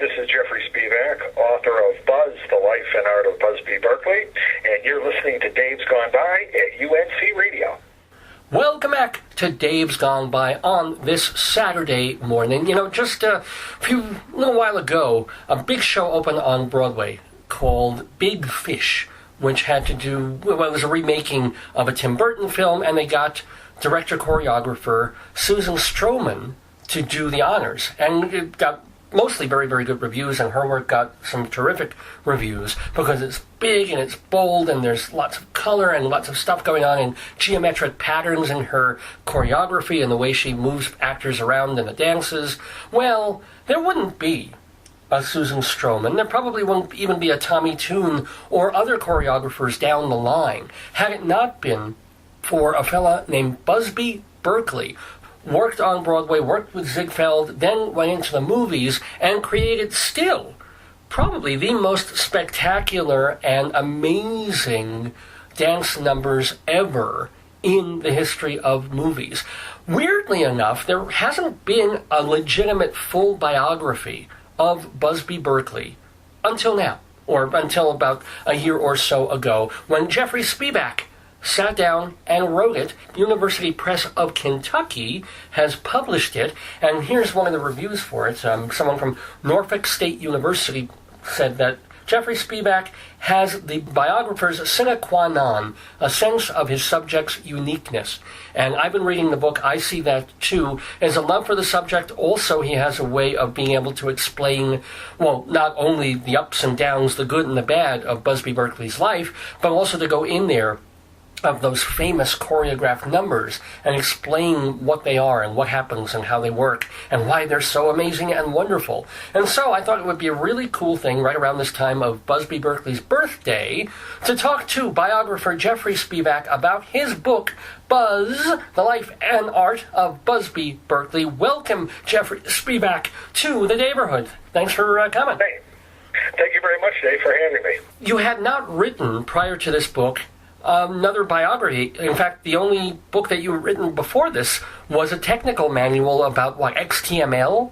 this is Jeffrey Spivak, author of Buzz, The Life and Art of Busby Berkeley, and you're listening to Dave's Gone By at UNC Radio. Welcome back to Dave's Gone By on this Saturday morning. Just a little while ago, a big show opened on Broadway called Big Fish, which had to do, it was a remaking of a Tim Burton film, and they got director-choreographer Susan Stroman to do the honors. And it got mostly very, very good reviews, and her work got some terrific reviews because it's big and it's bold and there's lots of color and lots of stuff going on and geometric patterns in her choreography and the way she moves actors around in the dances. Well, there wouldn't be a Susan Stroman. There probably won't even be a Tommy Tune or other choreographers down the line had it not been for a fella named Busby Berkeley. Worked on Broadway, worked with Ziegfeld, then went into the movies and created still probably the most spectacular and amazing dance numbers ever in the history of movies. Weirdly enough, there hasn't been a legitimate full biography of Busby Berkeley until now, or until about a year or so ago, when Jeffrey Spivak sat down and wrote it. University Press of Kentucky has published it, and here's one of the reviews for it. Someone from Norfolk State University said that Jeffrey Spivak has the biographer's sine qua non, a sense of his subject's uniqueness. And I've been reading the book. I see that too. As a love for the subject, also he has a way of being able to explain, well, not only the ups and downs, the good and the bad of Busby Berkeley's life, but also to go in there of those famous choreographed numbers and explain what they are and what happens and how they work and why they're so amazing and wonderful. And so I thought it would be a really cool thing right around this time of Busby Berkeley's birthday to talk to biographer Jeffrey Spivak about his book, Buzz, The Life and Art of Busby Berkeley. Welcome, Jeffrey Spivak, to the neighborhood. Thanks for coming. Hey. Thank you very much, Dave, for having me. You had not written, prior to this book, another biography. In fact, the only book that you had written before this was a technical manual about, XTML?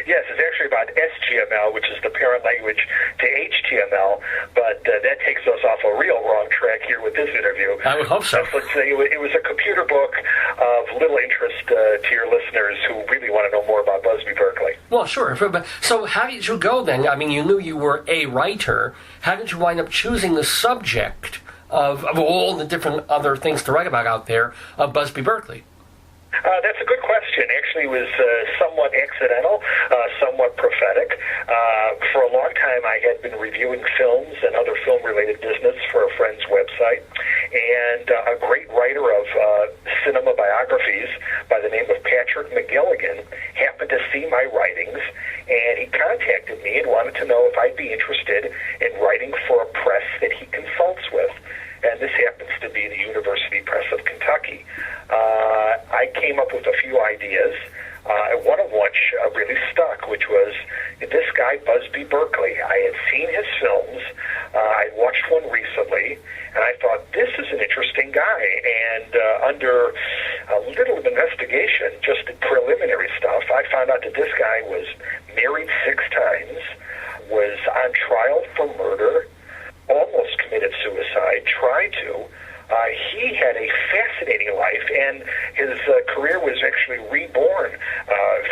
Yes, it's actually about SGML, which is the parent language to HTML, but that takes us off a real wrong track here with this interview. I would hope so. Let's say it was a computer book of little interest to your listeners who really want to know more about Busby Berkeley. Well, sure. So how did you go then? I mean, you knew you were a writer. How did you wind up choosing the subject of all the different other things to write about out there of Busby Berkeley? That's a good question. Actually, it was somewhat accidental, somewhat prophetic. For a long time, I had been reviewing films and other film-related business for a friend's website, and a great writer of cinema biographies by the name of Patrick McGilligan happened to see my writings, and he contacted me and wanted to know if I'd be interested in writing for a press that he consults with. And this happens to be the University Press of Kentucky. I came up with a few ideas, one of which really stuck, which was this guy, Busby Berkeley. I had seen his films. I watched one recently, and I thought, this is an interesting guy. And under a little investigation, just the preliminary stuff, I found out that this guy was married 6 times, was on trial for murder, almost committed suicide, tried to. He had a fascinating life, and his career was actually reborn.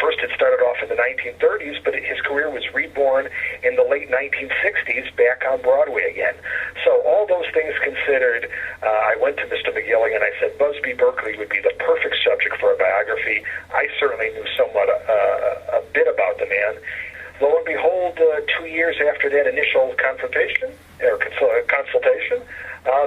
First it started off in the 1930s, but his career was reborn in the late 1960s back on Broadway again. So all those things considered, I went to Mr. McGilligan and I said, Busby Berkeley would be the perfect subject for a biography. I certainly knew somewhat a bit about the man. Lo and behold, 2 years after that initial consultation,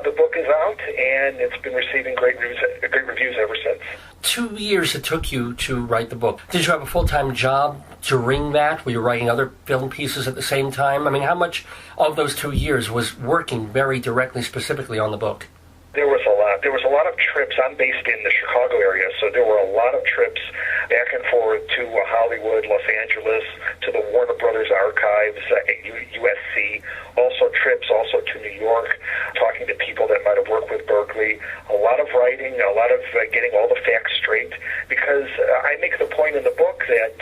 the book is out, and it's been receiving great reviews ever since. 2 years it took you to write the book. Did you have a full-time job during that? Were you writing other film pieces at the same time? I mean, how much of those 2 years was working very directly, specifically on the book? There was a lot. There was a lot of trips. I'm based in the Chicago area, so there were a lot of trips back and forth to Hollywood, Los Angeles, to the Warner Brothers archives at USC. Also trips also to New York, talking to people that might have worked with Berkeley. A lot of writing, a lot of getting all the facts straight, because I make the point in the book that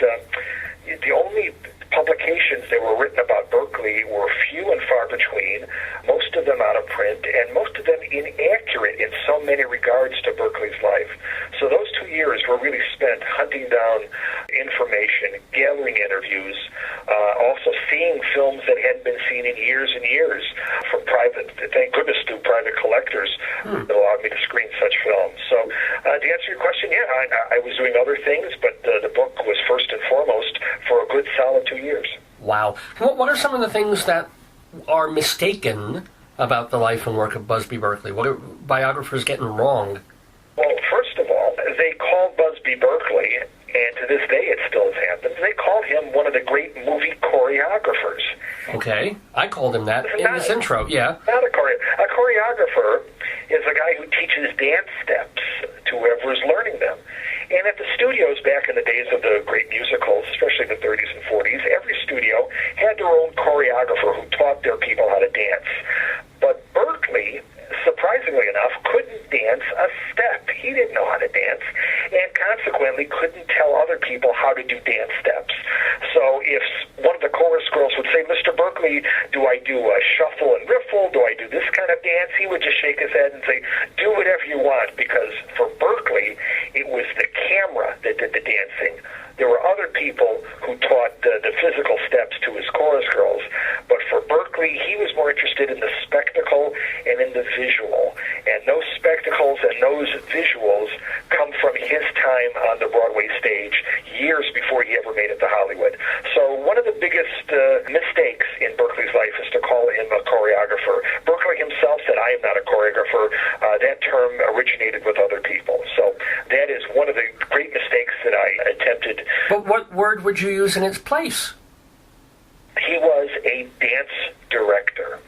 the only only publications that were written about Berkeley were few and far between, most of them out of print, and most of them inaccurate in so many regards to Berkeley's life. So those 2 years were really spent hunting down information, gathering interviews, also seeing films that hadn't been seen in years and years from private, thank goodness to private collectors that allowed me to screen such films. So to answer your question, yeah, I was doing other things, but the book was first and foremost for a good solid 2 years. Wow. What are some of the things that are mistaken about the life and work of Busby Berkeley? What are biographers getting wrong? Well, first of all, they called Busby Berkeley, and to this day it still happens, they called him one of the great movie choreographers. Okay. I called him that in this intro, yeah. Not a choreographer is a guy who teaches dance steps to whoever is learning them. And at the studios back in the days of the great musicals, especially the 30s and 40s, every studio had their own choreographer who taught their people how to dance. But Berkeley, surprisingly enough, couldn't dance a step. He didn't know how to dance, and consequently couldn't tell other people how to do dance steps. So if one of the chorus girls would say, "Mr. Berkeley, do I do a shuffle and riffle? Do I do this kind of dance?" He would just shake his head and say, "Do whatever you want," because for Berkeley, it was the camera that did the dancing. There were other people who taught the physical steps to his chorus girls, but for Berkeley, he was more interested in the spectacle and in the visual. And those spectacles and those visuals come from his time on the Broadway stage years before he ever made it to Hollywood. So one of the biggest mistakes in Berkeley's life is to call him a choreographer. Berkeley himself said, "I am not a choreographer." That term originated with other people. So that is one of the great mistakes that I attempted. But what word would you use in its place? He was a dance director.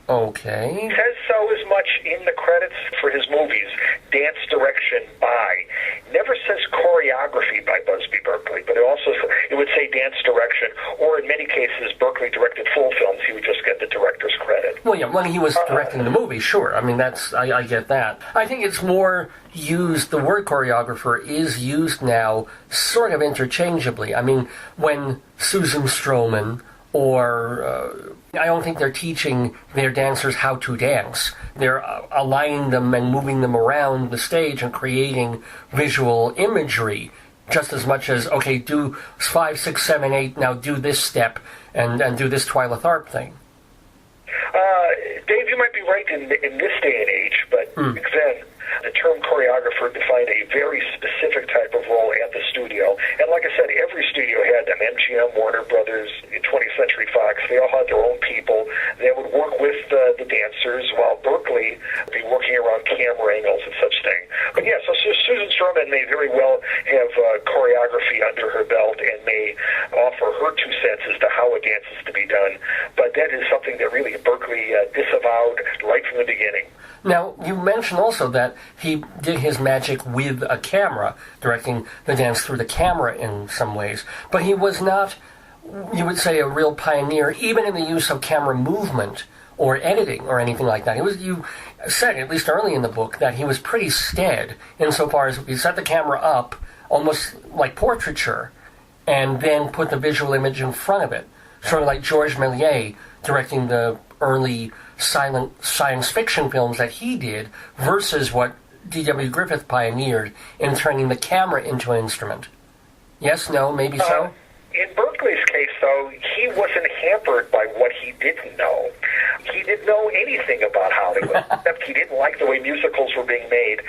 Okay. He says so as much in the credits for his movies. Dance direction by. Never says choreography by Busby Berkeley, but it would say dance direction, or in many cases, Berkeley directed full films. He would just get the director's credit. Well, yeah, when he was directing the movie, sure. I mean, I get that. I think it's more used, the word choreographer is used now sort of interchangeably. I mean, when Susan Stroman or I don't think they're teaching their dancers how to dance. They're aligning them and moving them around the stage and creating visual imagery just as much as, okay, do 5, 6, 7, 8, now do this step and do this Twyla Tharp thing. Dave, you might be right in this day and age, but back then, the term choreographer defined a very specific type of role at the studio. And like I said, every studio had them. MGM, Warner Brothers, 20th Century Fox, they all had their own people that would work with the dancers, while Berkeley would be working around camera angles and such thing. But yeah, so Susan Stroman may very well have choreography under her belt and may offer her 2 cents as to how a dance is to be done. But that is something that really Berkeley disavowed right from the beginning. Now, you mentioned also that he did his magic with a camera, directing the dance through the camera in some ways. But he was not, you would say, a real pioneer, even in the use of camera movement or editing or anything like that. You said, at least early in the book, that he was pretty stead insofar as he set the camera up, almost like portraiture, and then put the visual image in front of it. Sort of like Georges Méliès directing the early silent science fiction films that he did versus what D.W. Griffith pioneered in turning the camera into an instrument. Yes, no, maybe so? In Berkeley's case, though, he wasn't hampered by what he didn't know. He didn't know anything about Hollywood, except he didn't like the way musicals were being made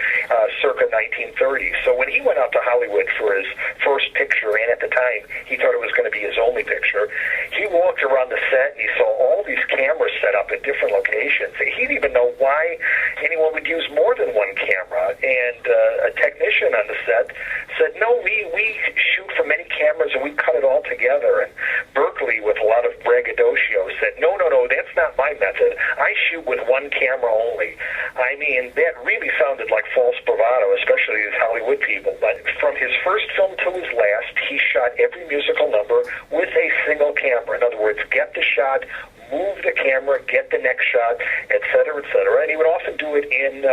circa 1930. So when he went out to Hollywood for his first picture, and at the time he thought it was going to be his only picture, he walked around the set and he saw all these cameras set up at different locations. He didn't even know why anyone would use more than one camera. And a technician on the set said, "No, we shoot from many cameras and we cut it all together." And Berkeley, with a lot of braggadocio, said, no, that's not my method. I shoot with one camera only. I mean, that really sounded like false bravado, especially as Hollywood people. But from his first film to his last, he shot every musical number with a single camera. In other words, get the shot, move the camera, get the next shot, et cetera, et cetera. And he would often do it in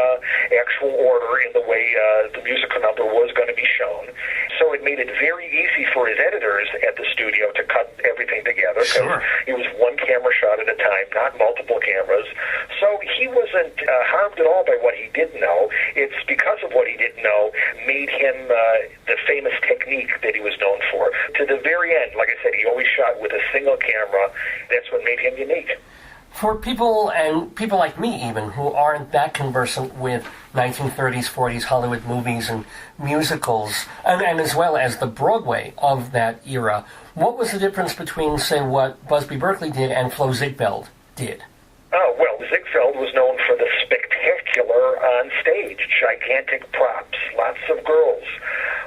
actual order in the way the musical number was going to be shown. So it made it very easy for his editors at the studio to because Sure. it was one camera shot at a time, not multiple cameras. So he wasn't harmed at all by what he didn't know. It's because of what he didn't know made him the famous technique that he was known for. To the very end, like I said, he always shot with a single camera. That's what made him unique. For people, and people like me even, who aren't that conversant with 1930s, 40s Hollywood movies and musicals, and as well as the Broadway of that era, what was the difference between, say, what Busby Berkeley did and Flo Ziegfeld did? Oh, well, Ziegfeld was known for the spectacular on stage, gigantic props, lots of girls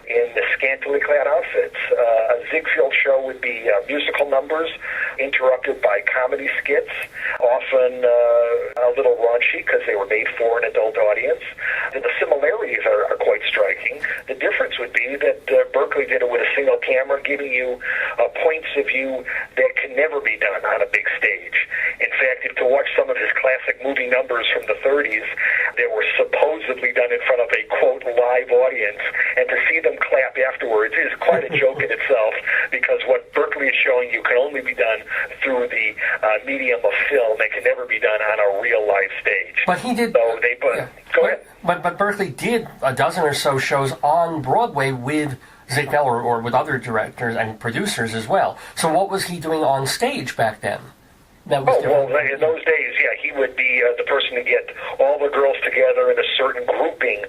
in the scantily clad outfits. A Ziegfeld show would be musical numbers interrupted by comedy skits, often a little raunchy because they were made for an adult audience. And the similarities are quite striking. The difference would be that Berkeley did it with a single camera, giving you points of view that can never be done on a big stage. In fact, if to watch some of his classic movie numbers from the 30s that were supposedly done in front of a, quote, live audience, and to see them clap afterwards is quite a joke in itself, because what Berkeley is showing you can only be done through the medium of film. It can never be done on a real live stage. But he did... So they put... Yeah. Go ahead. But Berkeley did a dozen or so shows on Broadway with Ziegfeld or with other directors and producers as well. So what was he doing on stage back then? That was well, in those days, yeah, he would be the person to get all the girls together in a certain grouping.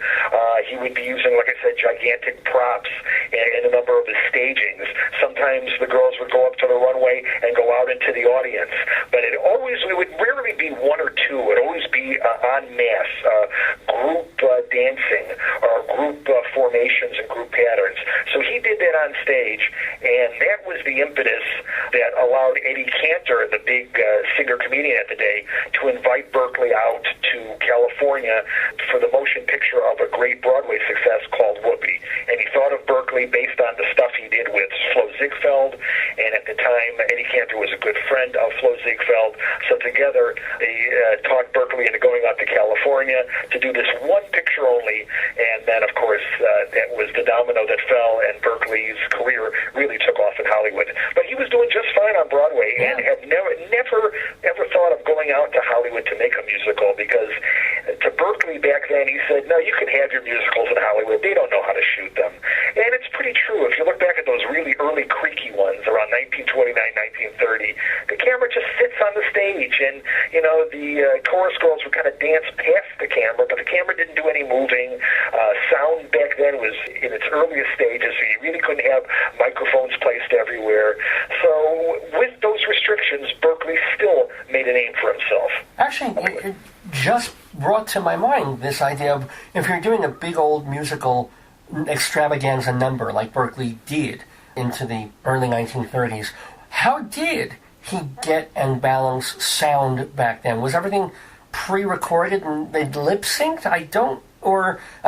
He would be using, like I said, gigantic props in a number of his stagings. Sometimes the girls would go up to the runway and go out into the audience. But it would rarely be one or two. It would always be en masse, group dancing or group formations and group patterns. So he did that on stage, and that was the impetus that allowed Eddie Cantor, the big singer-comedian at the day, to invite Berkeley out to California for the motion picture of a great Broadway success called Whoopee. And he thought of Berkeley based on the stuff he did with Flo Ziegfeld, and at the time, Eddie Cantor was a good friend of Flo Ziegfeld, so together they talked Berkeley into going out to California to do this one picture only, and then, of course, that was the domino that fell, and Berkeley's career really took off in Hollywood. But he was doing just fine on Broadway, and had never ever thought of going out to Hollywood to make a musical, because to Berkeley back then, he said, no, you can have your musicals in Hollywood. They don't know how to shoot them. And it's pretty true. If you look back at those really early creaky ones around 1929, 1930, the camera just sits on the stage, and, the chorus girls would kind of dance past the camera, but the camera didn't do any moving. Sound back then was in its earliest stages, so you really couldn't have microphones placed everywhere. So with those restrictions, Berkeley still made a name for himself. Actually, it just brought to my mind this idea of, if you're doing a big old musical extravaganza number like Berkeley did into the early 1930s, how did he get and balance sound back then? Was everything pre-recorded and they'd lip-synced?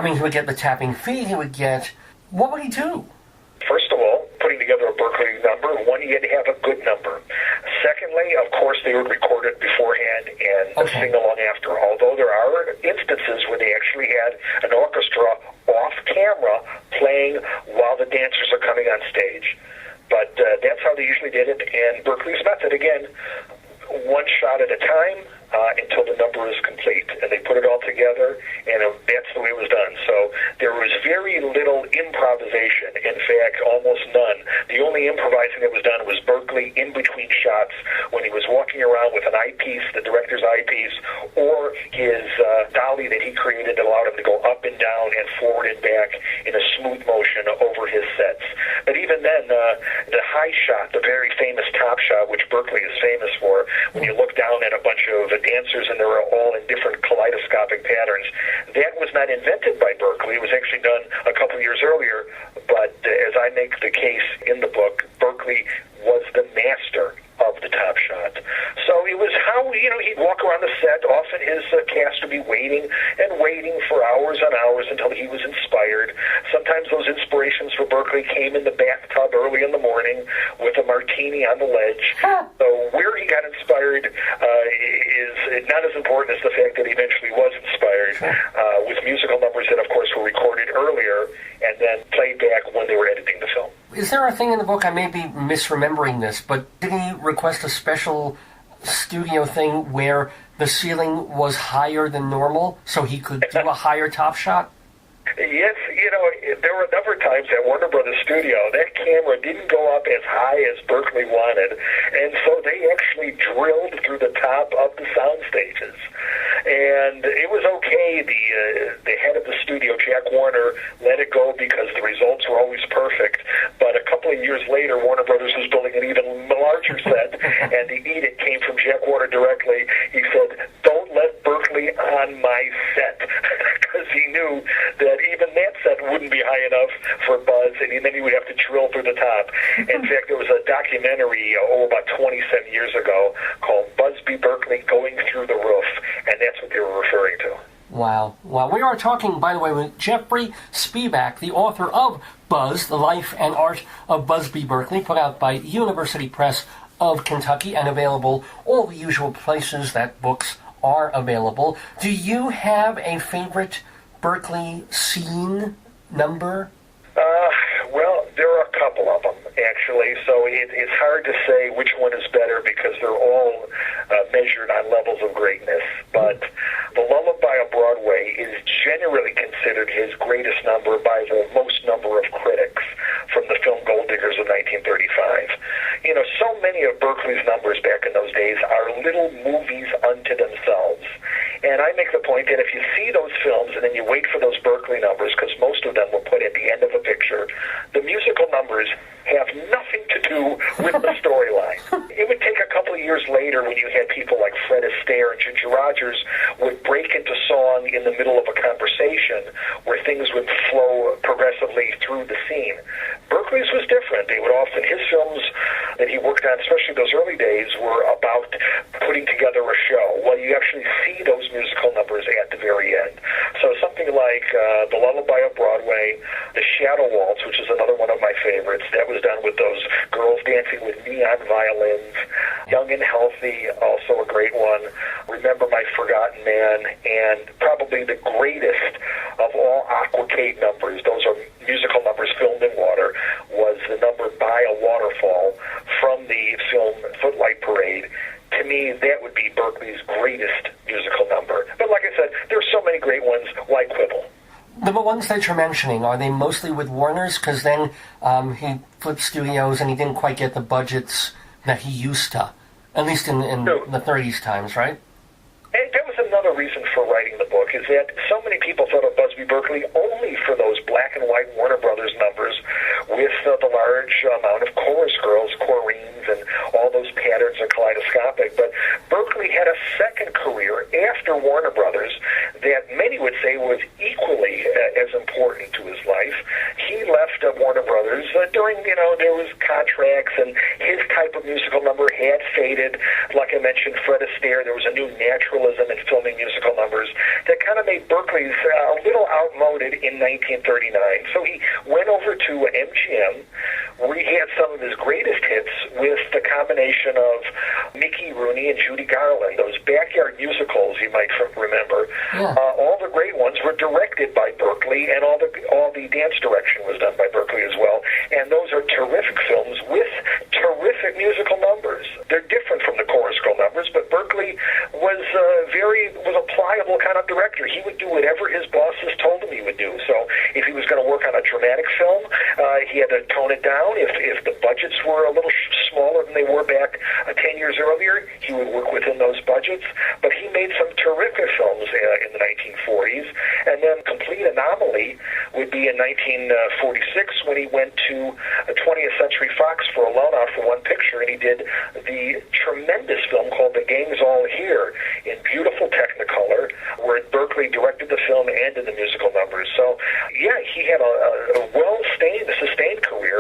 He would get the tapping feet, what would he do? First of all, putting together a Berkeley number, one, you had to have a good number. Secondly, of course, they would record it beforehand and sing along after, although there are instances where they actually had an orchestra off-camera playing while the dancers are coming on stage. But that's how they usually did it, and Berkeleys Method, again, one shot at a time until the number is complete. And they put it all together, and that's the way it was done. So there was very little improvisation. In fact, almost none. The only improvising that was done was Berkeley in between shots when he was walking around with an eyepiece, the director's eyepiece, or his dolly that he created that allowed him to go up and down and forward and back in a smooth motion over his sets. But even then, the high shot, the very famous top shot, which Berkeley is famous for, when you look down at a bunch of dancers and they were all in different kaleidoscopic patterns, that was not invented by Berkeley. It was actually done a couple years earlier, but as I make the case in the book, Berkeley was the master of the top shot. So it was how, he'd walk around the set. Often his cast would be waiting and waiting for hours on hours until he was inspired. Sometimes those inspirations for Berkeley came in the bathtub early in the morning with a martini on the ledge. So where he got inspired is not as important as the fact that he eventually was inspired with musical numbers that, of course, were recorded earlier and then played back when they were editing the film. Is there a thing in the book, I may be misremembering this, but did he request a special studio thing where the ceiling was higher than normal so he could do a higher top shot? Yes, there were a number of times at Warner Brothers Studio, that camera didn't go up as high as Berkeley wanted, and so they actually drilled through the top of the sound stages. And it was okay. The head of the studio, Jack Warner, let it go because the results were always perfect. But a couple of years later, Warner Brothers was building an even larger set, and the edict came from Jack Warner directly. He said, "Don't let Berkeley on my set," because he knew that even that set wouldn't be high enough for Buzz, and then he would have to drill through the top. In fact, there was a documentary about 27 years ago called Busby Berkeley Going Through the Roof, and that's what they were referring to. Wow. Well, we are talking, by the way, with Jeffrey Spivak, the author of Buzz, The Life and Art of Busby Berkeley, put out by University Press of Kentucky and available all the usual places that books are available. Do you have a favorite Berkeley scene number? Well, there are a couple of them, actually, so it's hard to say which one is better because they're all measured on levels of greatness. But the Lullaby of Broadway is generally considered his greatest number by the most number of critics from the film Gold Diggers of 1935. So many of Berkeley's numbers back in those days are little movies unto themselves. And I make the point that if you see those films and then you wait for those Berkeley numbers, because most of them were put at the end of a picture, the musical numbers have nothing to do with the storyline. It would take a couple of years later when you had people like Fred Astaire and Ginger Rogers would break into song in the middle of a conversation where things would flow progressively through the scene. Berkeley's was different. They would often, his films that he worked on, especially those early days, were about putting together a show. Well, you actually see those musical numbers at the very end. So something like The Lullaby of Broadway, The Shadow Waltz, which is another one of my favorites, that was done with those girls dancing with neon violins. Young and Healthy, also a great one. Remember My Forgotten Man, and probably the greatest of all Aquacade numbers, those are musical numbers filmed in water, was the number By a Waterfall from the film Footlight Parade. To me, that would be Berkeley's greatest musical number. But like I said, there are so many great ones. Why quibble? The ones that you're mentioning, are they mostly with Warner's? Because then he flipped studios and he didn't quite get the budgets that he used to, at least in the 30s times, right? And that was another reason for writing the book, is that so many people thought of Busby Berkeley only for those black and white Warner Brothers numbers with the large amount of chorus girls, choreens, and all those patterns are kaleidoscopic. But Berkeley had a second career after Warner Brothers that many would say was equally as important to his life. He left Warner Brothers during, there was contracts, and his type of musical number had faded. Like I mentioned, Fred Astaire, there was a new naturalism in filming musical numbers that kind of made Berkeley's a little outmoded in 1939. So he went over to MGM, where he had some of his greatest hits with the combination of Mickey Rooney and Judy Garland, those backyard musicals you might remember. Yeah. All the great ones were directed by Berkeley, and all the dance direction was done by Berkeley as well. And those are terrific films with terrific musical numbers. They're different from the chorus girl numbers, but Berkeley was a pliable kind of director. He would do whatever his bosses told him he would do. So if he was going to work on a dramatic film, he had to tone it down. If the budgets were a little smaller than they were back 10 years earlier, he would work within those budgets. But he made some terrific films in the 1940s. And then Complete Anomaly would be in 1946 when he went to 20th Century Fox for a loan-out for one picture, and he did the tremendous film called The Gang's All Here in beautiful Technicolor, where Berkeley directed the film and did the musical numbers. So, yeah, he had a sustained career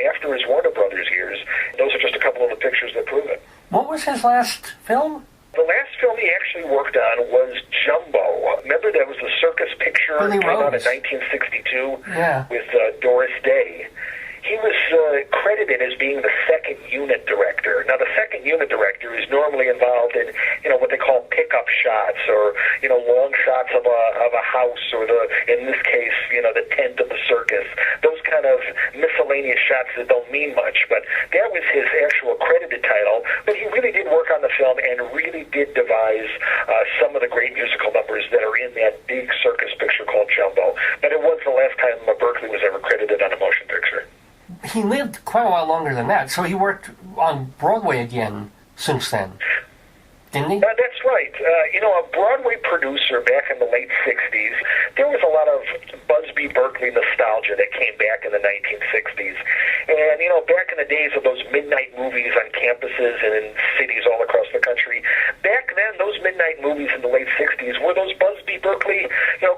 after his Warner Brothers years. Those are just a couple of the pictures that prove it. What was his last film? The last film he actually worked on was Jumbo. Remember, that was the circus picture that came out in 1962 with Doris Day. He was credited as being the second unit director. Now, the second unit director is normally involved in, what they call pickup shots, or, long shots of a house, or in this case, the tent of the circus. Those kind of miscellaneous shots that don't mean much, but that was his actual credited title. But he really did work on the film and really did devise some of the great musical numbers that are in that big circus picture called Jumbo. But it was the last time Berkeley was ever credited on a motion picture. He lived quite a while longer than that, so he worked on Broadway again since then, didn't he? That's right. A Broadway producer back in the late 60s, there was a lot of Busby Berkeley nostalgia that came back in the 1960s. And, back in the days of those midnight movies on campuses and in cities all across the country, back then, those midnight movies in the late 60s were those Busby Berkeley,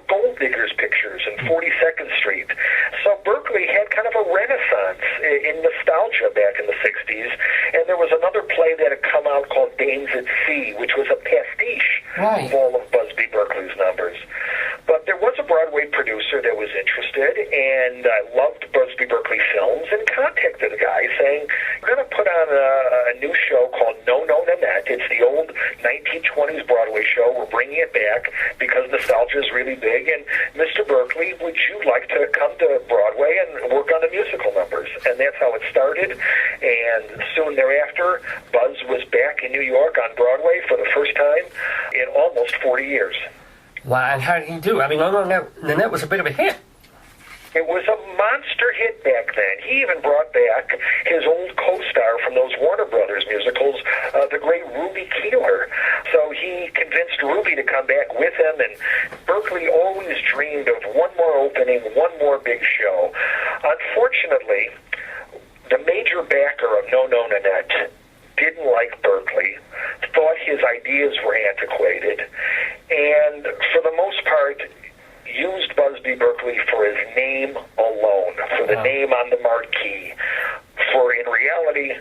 gold diggers pictures in 42nd Street. So Berkeley had kind of a renaissance in nostalgia back in the 60s. And there was another play that had come out called Dames at Sea, which was a pastiche of all of Busby Berkeley's numbers. But there was a Broadway producer that was interested and loved Busby Berkeley films and contacted the guy saying, we're going to put on a new show called No Nanette. It's the old 1920s Broadway show. We're bringing it back because nostalgia is really big. And Mr. Berkeley, would you like to come to Broadway and work on the musical numbers? And that's how it started. And soon thereafter, Buzz was back in New York on Broadway for the first time in almost 40 years. Wow, and how did he do? I mean, No Nanette was a bit of a hit. It was a monster hit back then. He even brought back his old co-star from those Warner Brothers musicals, the great Ruby Keeler. So he convinced Ruby to come back with him, and Berkeley always dreamed of one more opening, one more big show. Unfortunately, the major backer of No Nanette didn't like Berkeley, thought his ideas were antiquated, and for the most part, used Busby Berkeley for his name alone, for the name on the marquee. For in reality,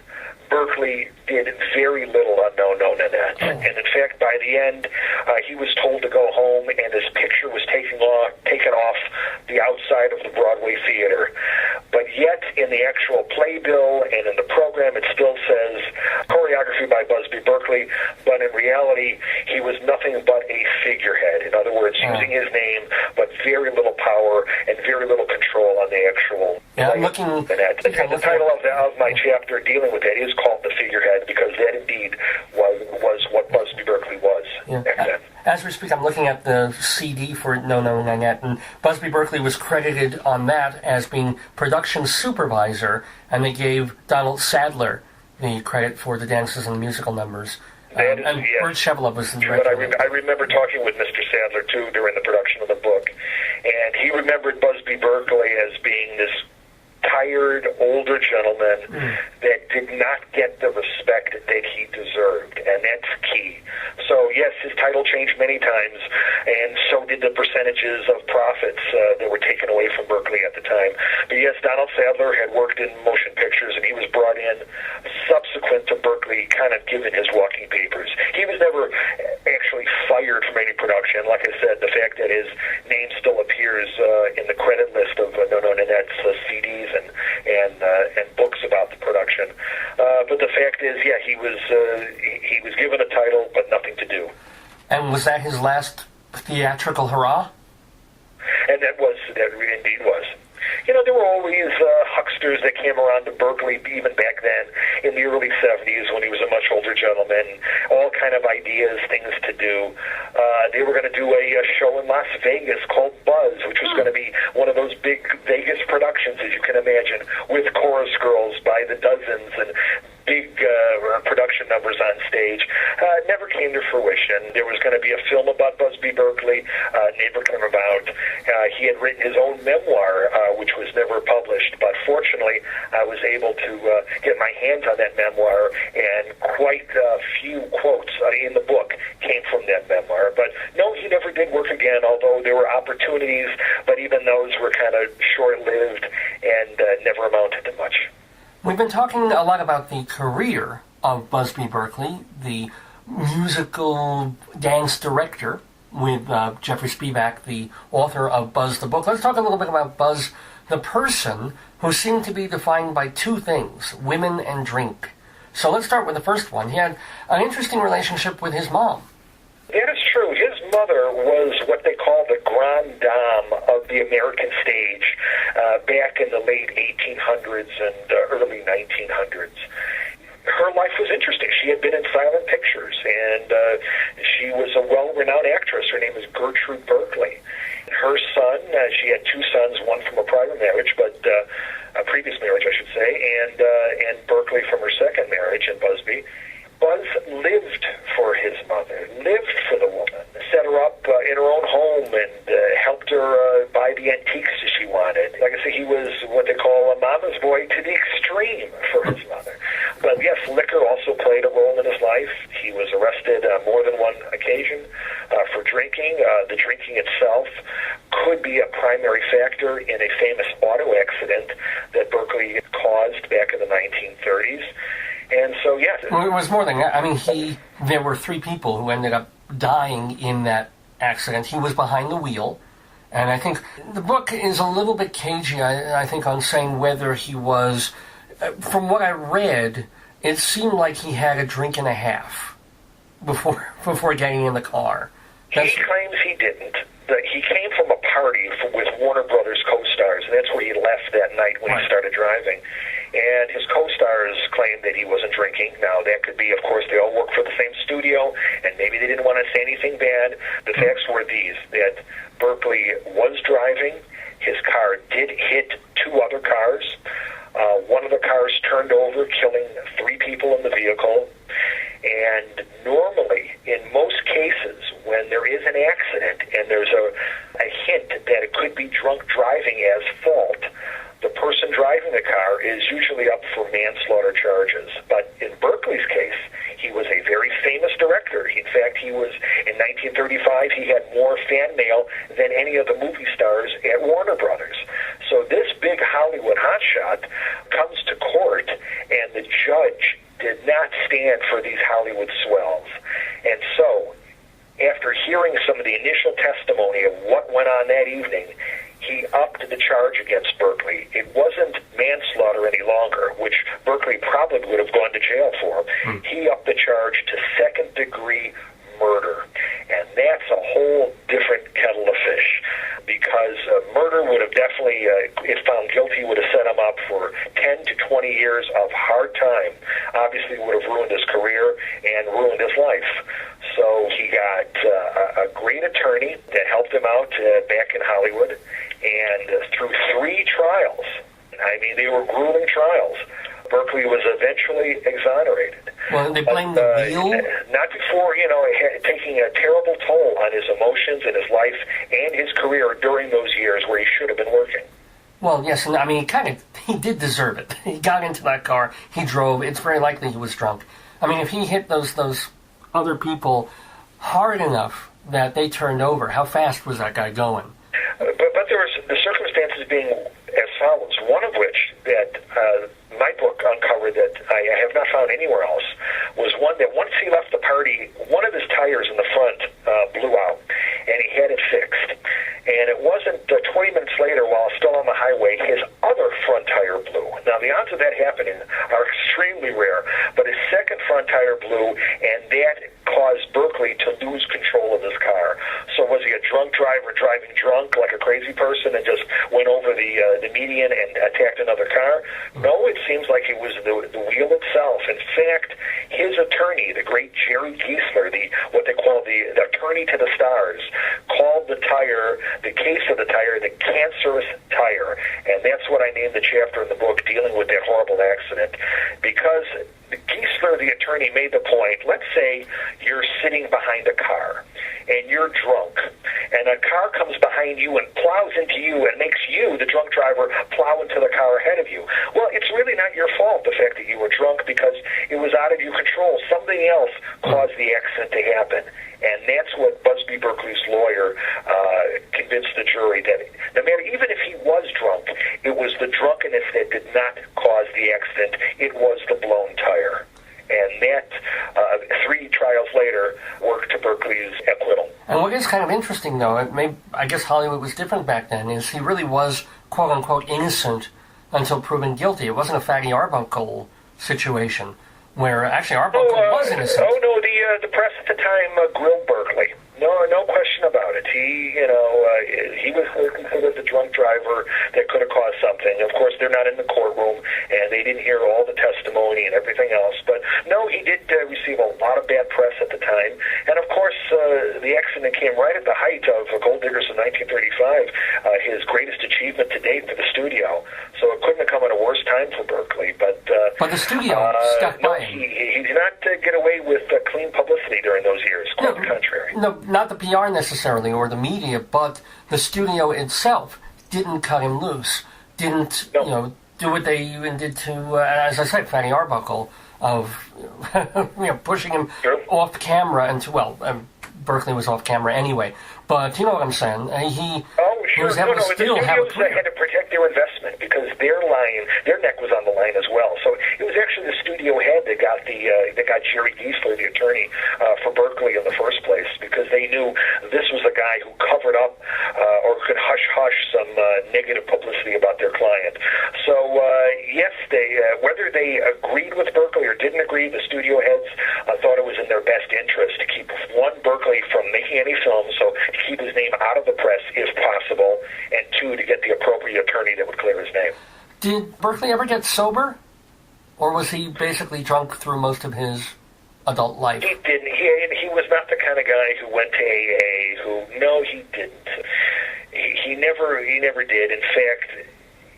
Berkeley did very little on No Nanette. And in fact, by the end, he was told to go home, and his picture was taken off the outside of the Broadway theater. But yet, in the actual playbill and in the program, it still says choreography by Busby Berkeley, but in reality, he was nothing but a figurehead. In other words, using his name, but very little power and very little control on the actual play. The title of my chapter dealing with that is called The Figurehead, because that indeed was what Busby Berkeley was back then. As we speak, I'm looking at the CD for No Nanette, and Busby Berkeley was credited on that as being production supervisor, and they gave Donald Sadler the credit for the dances and the musical numbers. And Bert Shevelov was the director. I remember talking with Mr. Sadler, too, during the production of the book, and he remembered Busby Berkeley as being this tired, older gentleman that did not get the respect that he deserved, and that's key. So, yes, his title changed many times, and so did the percentages of profits that were taken away from Berkeley at the time. But yes, Donald Sadler had worked in motion pictures, and he was brought in subsequent to Berkeley kind of given his walking papers. He was never actually fired from any production. Like I said, the fact that his name still appears in the credit list of No Nanette's CDs and books about the production. But the fact is, he was given a title, but nothing to do. And was that his last theatrical hurrah? And that indeed was. There were always hucksters that came around to Berkeley, even back then, in the early 70s when he was a much older gentleman, all kind of ideas, things to do. They were going to do a show in Las Vegas called Buzz, which was going to be one of those big Vegas productions, as you can imagine, with chorus girls by the dozens and big production numbers on stage. Never came to fruition. There was going to be a film about Busby Berkeley, never came about. He had written his own memoir, which was never published, but fortunately I was able to get my hands on that memoir, and quite a few quotes in the book came from that memoir. But no, he never did work again, although there were opportunities, but even those were kind of short-lived and never amounted to much. We've been talking a lot about the career of Busby Berkeley, the musical dance director, with Jeffrey Spivak, the author of Buzz the book. Let's talk a little bit about Buzz the person, who seemed to be defined by two things, women and drink. So let's start with the first one. He had an interesting relationship with his mom. That is true. His mother was what they call called the grande dame of the American stage back in the late 1800s and early 1900s. Her life was interesting. She had been in silent pictures, and she was a well-renowned actress. Her name is Gertrude Berkeley. Her son, she had two sons, one from a private marriage, but a previous marriage, I should say, and Berkeley from her second marriage in Busby. Buzz lived for his mother, lived for the woman, set her up in her own home and helped her buy the antiques she wanted. Like I say, he was what they call a mama's boy to the extreme for his mother. But yes, liquor also played a role in his life. He was arrested on more than one occasion for drinking. The drinking itself could be a primary factor in a famous auto accident that Berkeley caused back in the 1930s. And so, yes. Well, it was more than that. I mean, there were three people who ended up dying in that accident. He was behind the wheel. And I think the book is a little bit cagey, I think, on saying whether he was... From what I read, it seemed like he had a drink and a half before getting in the car. He claims he didn't. He came from a party with Warner Brothers co-stars, and that's where he left that night when he started driving. And his co-stars claimed that he wasn't drinking. Now, that could be, of course, they all work for the same studio, and maybe they didn't want to say anything bad. The facts were these, that Berkeley was driving. His car did hit two other cars. One of the cars turned over, killing three people in the vehicle. And normally, in most cases, when there is an accident and there's a hint that it could be drunk driving as fault, the person driving the car is usually up for manslaughter charges. But in Berkeley's case, he was a very famous director. In fact, he was, in 1935, he had more fan mail than any of the movie stars at Warner Brothers. So this big Hollywood hotshot comes to court, and the judge did not stand for these Hollywood swells. And so, after hearing some of the initial testimony of what went on that evening, he upped the charge against Berkeley. It wasn't manslaughter any longer, which Berkeley probably would have gone to jail for. He upped the charge to second-degree murder. And that's a whole different kettle of fish, because murder would have definitely, if found guilty, would have set him up for 10 to 20 years of hard time. Obviously would have ruined his career and ruined his life. So he got a great attorney that helped him out back in Hollywood, and through three trials, I mean, they were grueling trials, Berkeley was eventually exonerated. Well, they blamed the wheel? Not before, taking a terrible toll on his emotions and his life and his career during those years where he should have been working. Well, yes, and I mean, he did deserve it. He got into that car, he drove, it's very likely he was drunk. I mean, if he hit those other people hard enough that they turned over, how fast was that guy going? But there was the circumstances being as follows, one of which that my book uncovered that I have not found anywhere else was one that once he left the party, one of his tires in the front blew out, and he had it fixed. And it wasn't 20 minutes later, while still on the highway, his other front tire blew. Now, the odds of that happening are extremely rare, but his second front tire blew, and that caused Berkeley to lose control of his car. So was he a drunk driver driving drunk like a crazy person and just went over the median and attacked another car? No, it seems like it was the wheel itself. In fact, his attorney, the great Jerry Giesler, what they call the attorney to the stars, called the tire, the case of the tire, the cancerous tire. And that's what I named the chapter in the book dealing with that horrible accident. Because Giesler, the attorney, made the point, let's say you're sitting behind a car and you're drunk, and a car comes behind you and plows into you and makes you, the drunk driver, plow into the car ahead of you. Well, it's really not your fault, the fact that you were drunk, because it was out of your control. Something else caused the accident to happen. And that's what Busby Berkeley's lawyer convinced the jury, that no matter, even if he was drunk, it was the drunkenness that did not cause the accident. It was the blown tire. And that, 3 trials later, worked to Berkeley's acquittal. And what is kind of interesting, though, I guess Hollywood was different back then, is he really was, quote-unquote, innocent until proven guilty. It wasn't a Fatty Arbuckle situation, where actually Arbuckle was innocent. Oh, no, the press at the time grilled Berkeley. No, no question about it. He was considered the drunk driver that could have caused something. Of course, they're not in the courtroom, and they didn't hear all the testimony and everything else. But no, he did receive a lot of bad press at the time. And of course, the accident came right at the height of Gold Diggers in 1935, his greatest achievement to date for the studio. So it couldn't have come at a worse time for Berkeley. But the studio stuck by him. He did not get away with clean publicity during those years. Quite the contrary. No, not the PR necessarily or the media, but the studio itself didn't cut him loose. Didn't do what they even did to, as I said, Fanny Arbuckle, of pushing him off camera Berkeley was off camera anyway. But you know what I'm saying? He was able to still have a career. They had to protect their investment because their neck was on the line as well. So it was actually the studio head that got Jerry Giesler, the attorney for Berkeley in the first place, because they knew this was a guy who covered up or could hush some negative publicity about their client. So yes, whether they agreed with Berkeley or didn't agree, the studio heads thought it was in their best interest to keep Berkeley from making any films, so to keep his name out of the press if possible, and two, to get the appropriate attorney that would clear his name. Did Berkeley ever get sober? Or was he basically drunk through most of his adult life? He didn't. He was not the kind of guy who went to AA. No, he didn't. He never did. In fact,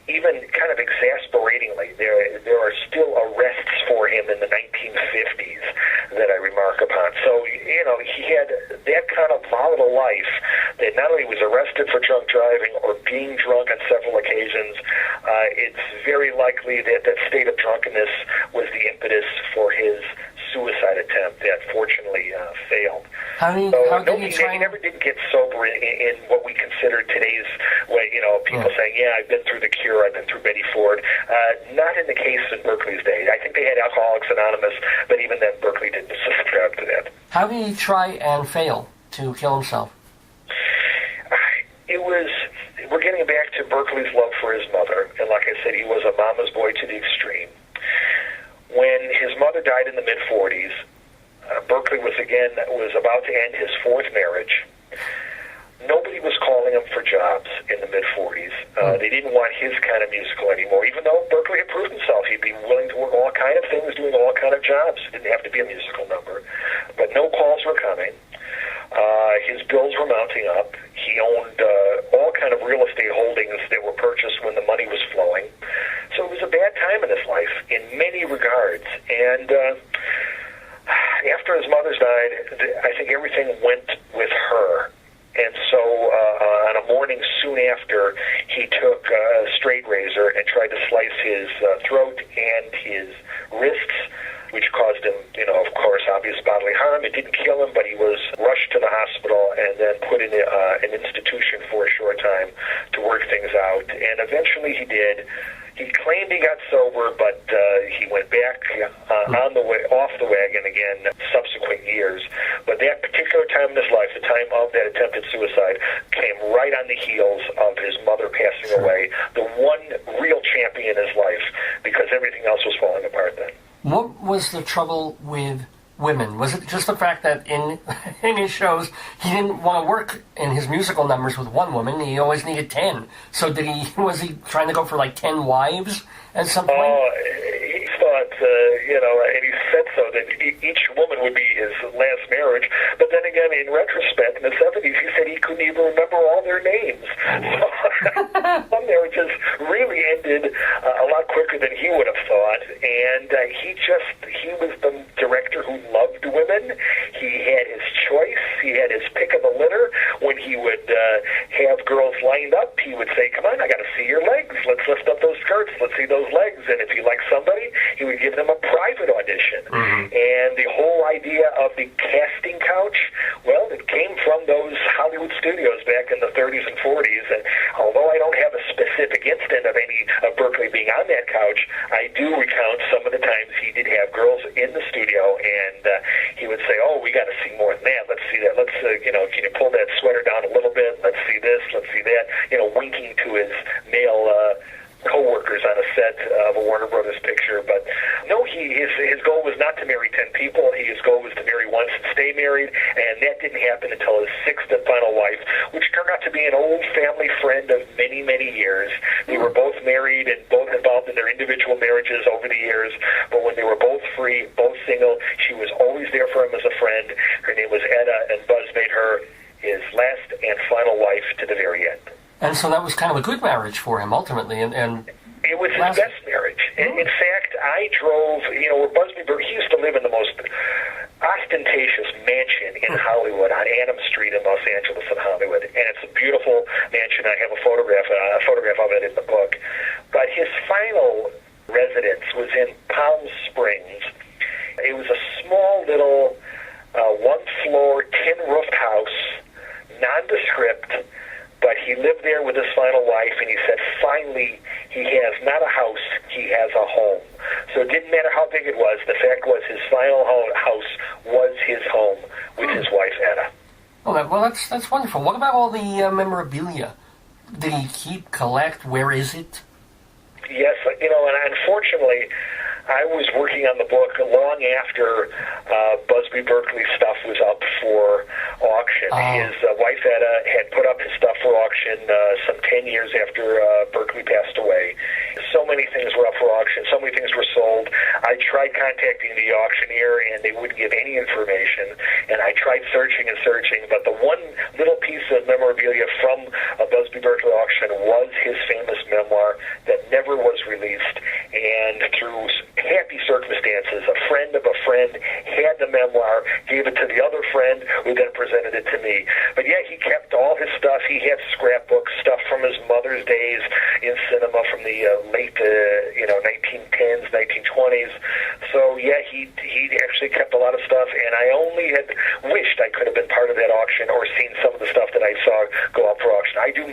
even kind of exasperatingly, there are still arrests for him in the 1950s that I remark upon. So, he had that kind of volatile life that not only was arrested for drunk driving or being drunk on several occasions, it's very likely that that state of drunkenness was the impetus for his suicide attempt that fortunately failed. He never did get sober in what we consider today's way. People saying, "Yeah, I've been through the Cure, I've been through Betty Ford." Not in the case in Berkeley's day. I think they had Alcoholics Anonymous, but even then, Berkeley didn't subscribe to that. How did he try and fail to kill himself? We're getting back to Berkeley's love for his mother, and like I said, he was a mama's boy to the extreme. When his mother died in the mid-40s, Berkeley was about to end his fourth marriage. Nobody was calling him for jobs in the mid-40s. They didn't want his kind of musical anymore, even though Berkeley had proved himself. He'd be willing to work all kind of things, doing all kind of jobs. It didn't have to be a musical number. But no calls were coming. His bills were mounting up. He owned all kind of real estate holdings that were purchased when the money was flowing. So it was a bad time in his life in many regards. And after his mother's died, I think everything went with her. And so on a morning soon after, he took a straight razor and tried to slice his throat and his wrists, which caused him, of course, obvious bodily harm. It didn't kill him, but he was rushed to the hospital and then put in an institution for a short time to work things out. And eventually he did. He claimed he got sober, but he went back off the wagon again subsequent years. But that particular time in his life, the time of that attempted suicide, came right on the heels of his mother passing away, the one real champion in his life, because everything else was falling apart then. What was the trouble with women? Was it just the fact that in his shows he didn't want to work in his musical numbers with one woman? He always needed 10. So was he trying to go for like 10 wives at some point? He thought, and he said so, that each woman would be his last marriage. But then again, in retrospect, in the 70s, he said he couldn't even remember all their names. So some marriages really ended a lot quicker than he would have thought. And he was the director who loved women. He had his choice. He had his pick of the litter. When he would have girls lined up, he would say, "Come on, I got to see your legs. Let's lift up those skirts. Let's see those legs." And if he liked somebody, he would give them a private audition. Mm-hmm. And the whole idea of the casting couch, well, it came from those Hollywood studios back in the 30s and 40s. And although I don't have a specific instant of any of Berkeley being on that couch, I do recount some of the times he did have girls in the studio, and he would say, "Oh, we got to see more than that. Let's see that. Let's, can you pull that sweater down a little bit? Let's see this. Let's see that." Winking to his male co-workers on a set of a Warner Brothers picture. But no, his goal was not to marry 10 people. His goal was to marry once and stay married, and that didn't happen until his sixth and final wife, which turned out to be an old family friend of many, many years. They were both married and both involved in their individual marriages over the years, but when they were both free, both single, she was always there for him as a friend. Her name was Etta, and Buzz made her his last and final wife to the very end. And so that was kind of a good marriage for him, ultimately, and it was his best marriage. In fact, I drove, where Busby Berkeley, he used to live in the most ostentatious mansion in Hollywood on Adams Street in Los Angeles in Hollywood. And it's a beautiful mansion. I have a photograph of it in the book. But his final residence was in Palm Springs. It was a small little one-floor tin-roofed house, nondescript, but he lived there with his final wife, and he said finally he has not a house, he has a home. So it didn't matter how big it was. The fact was his final house was his home with his wife, Etta. Well, that's wonderful. What about all the memorabilia? Did he keep, collect? Where is it? Yes, and unfortunately, I was working on the book long after Busby Berkeley stuff was up for auction. His wife, Etta, had put up his stuff for auction some 10 years after Berkeley passed away. So many things were up for auction. So many things were sold. I tried contacting the auctioneer, and they wouldn't give any information. And I tried searching and searching, but the one little piece of memorabilia from a Busby Berkeley auction was his famous memoir that never was released. And through happy circumstances, a friend of a friend had the memoir, gave it to the other friend, who then presented it to me. But yeah, he kept all his stuff. He had scrapbooks, stuff from his mother's days in cinema from the late 1910s, 1920s. So yeah, he actually kept a lot of stuff, and I only had wished I could have been part of that auction or seen some of the stuff that I saw go up for auction. I do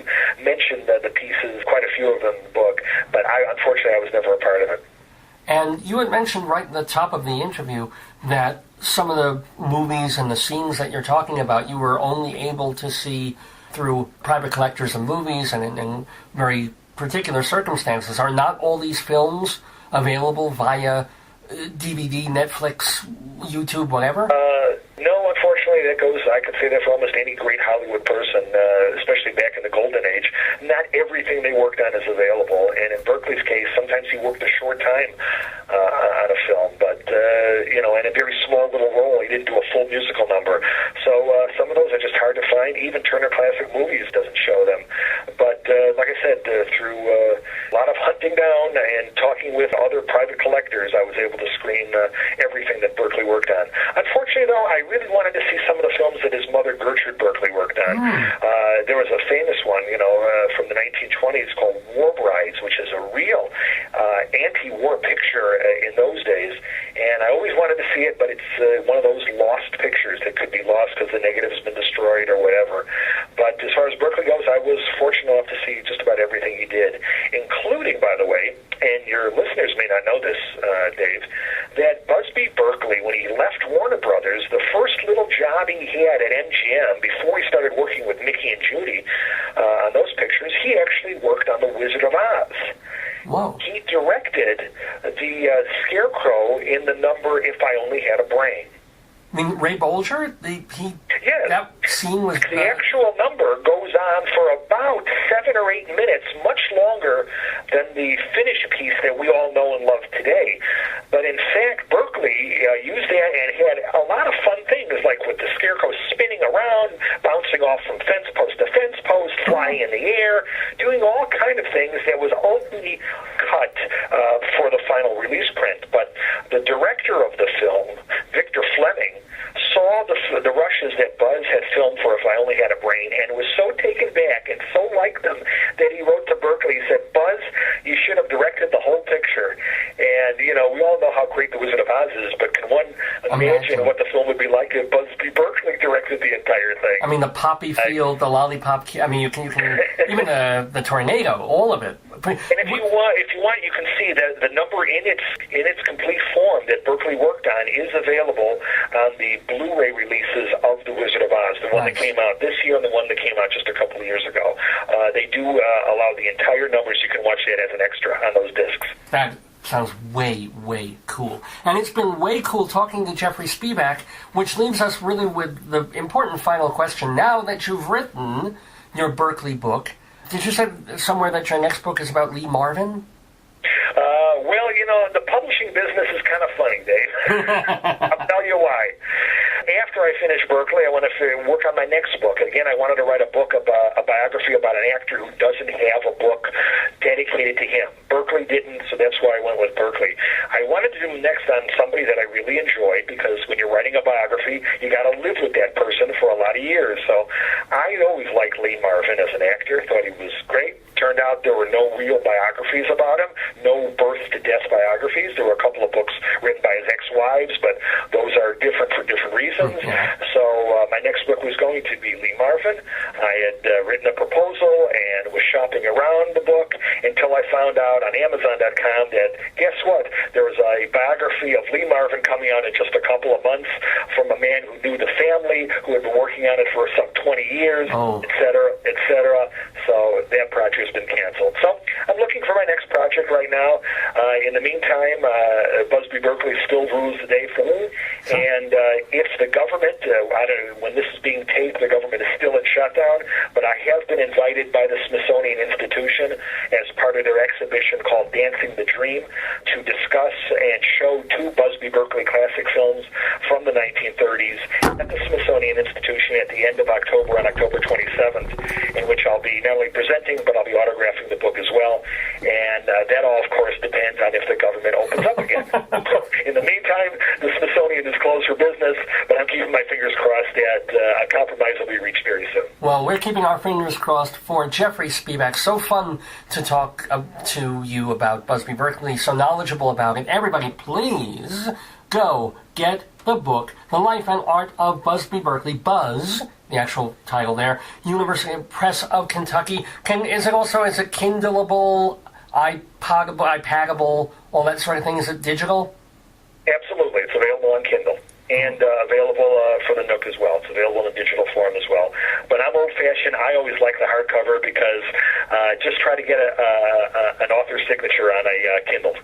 mention the pieces, quite a few of them in the book, but unfortunately I was never a part of it. And you had mentioned right at the top of the interview that some of the movies and the scenes that you're talking about you were only able to see through private collectors of movies and in very particular circumstances. Are not all these films available via DVD, Netflix, YouTube, whatever? No, unfortunately, I could say that for almost any great Hollywood person, especially back in the golden age. Not everything they worked on is available, and in Berkeley's case, sometimes he worked a short time on a film, but, in a very small little role. He didn't do a full musical number. So some of those are just hard to find. Even Turner Classic Movies doesn't show them. But like I said, through a lot of hunting down and talking with other private collectors, I was able to screen everything that Berkeley worked on. Unfortunately, though, I really wanted to see some of the films that his mother, Gertrude Berkeley, worked on. There was a famous one, from the 1920s called War Brides, which is a real anti-war picture in those days. And I always wanted to see it, but it's one of those lost pictures that could be lost because the negative has been destroyed or whatever. But as far as Berkeley goes, I was fortunate enough to see just about everything he did, including, by the way, and your listeners may not know this, Dave, that Busby Berkeley, when he left Warner Brothers, the first little job he had at MGM before he started working with Mickey and Judy on those pictures, he actually worked on The Wizard of Oz. Whoa. He directed the Scarecrow in the number If I Only Had a Brain. I mean, Ray Bolger, Yes. That scene was... The actual number goes on for about 7 or 8 minutes, much longer than the finished piece that we all know and love today. But in fact, Berkeley used that and had a lot of fun things, like with the Scarecrow spinning around, bouncing off from fence post to fence post, flying in the air, doing all kind of things that was only cut for the final release print. But the director of the film, Victor Fleming, saw the rushes that Buzz had filmed for If I Only Had a Brain and was so taken back and so liked them that he wrote to Berkeley. He said, Buzz, you should have directed the whole picture. And, we all know how great The Wizard of Oz is, but can one imagine what the film would be like if Busby Berkeley directed the entire thing? I mean, the poppy field, the lollipop, you can even the tornado, all of it. And if you want, you can see that the number in its complete form that Berkeley worked on is available on the Blu-ray releases of The Wizard of Oz, the one that came out this year and the one that came out just a couple of years ago. They do allow the entire numbers. You can watch that as an extra on those discs. That Sounds way, way cool. And it's been way cool talking to Jeffrey Spivak, which leaves us really with the important final question. Now that you've written your Berkeley book, did you say somewhere that your next book is about Lee Marvin? Well, the publishing business is kind of funny, Dave. I'll tell you why. After I finished Berkeley, I wanted to work on my next book. Again, I wanted to write a book about a biography about an actor who doesn't have a book dedicated to him. Berkeley didn't, so that's why I went with Berkeley. I wanted to do next on somebody that I really enjoyed, because when you're writing a biography, you got to live with that person for a lot of years. So I always liked Lee Marvin as an actor. Thought he was great. Turned out there were no real biographies about him, no birth-to-death biographies. There were a couple of books written by his ex-wives, but those are different for different reasons. So my next book was going to be Lee Marvin. I had written a proposal and was shopping around the book until I found out on Amazon.com that, guess what, there was a biography of Lee Marvin coming out in just a couple of months from a man who knew the family, who had been working on it for some 20 years, et cetera, et cetera. So that project has been canceled. So I'm looking for my next project right now. In the meantime, Busby Berkeley still rules the day for me. And if the government, I don't know, when this is being taped, the government is still in shutdown, but I have been invited by the Smithsonian Institution as part of their exhibition called Dancing the Dream to discuss and show 2 Busby Berkeley classic films from the 1930s at the Smithsonian Institution at the end of October, on October 27th, in which I'll be not only presenting, but I'll be autographing the book as well. And that all, of course, depends on if the government opens up again. In the meantime, the Smithsonian is closed for business, but I'm keeping my fingers crossed that a compromise will be reached very soon. Well, we're keeping our fingers crossed for Jeffrey Spivak. So fun to talk to you about Busby Berkeley, so knowledgeable about it. Everybody, please go get the book, The Life and Art of Busby Berkeley. Buzz, the actual title there, University Press of Kentucky. Is it Kindleable, iPadable, all that sort of thing? Is it digital? Absolutely. It's available on Kindle. And available for the Nook as well. It's available in digital form as well. But I'm old-fashioned. I always like the hardcover because just try to get an author's signature on a Kindle.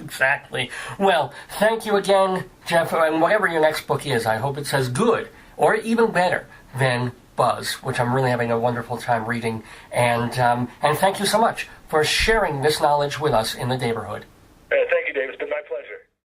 Exactly. Well, thank you again, Jeff. And whatever your next book is, I hope it says good, or even better than Buzz, which I'm really having a wonderful time reading. And thank you so much for sharing this knowledge with us in the neighborhood.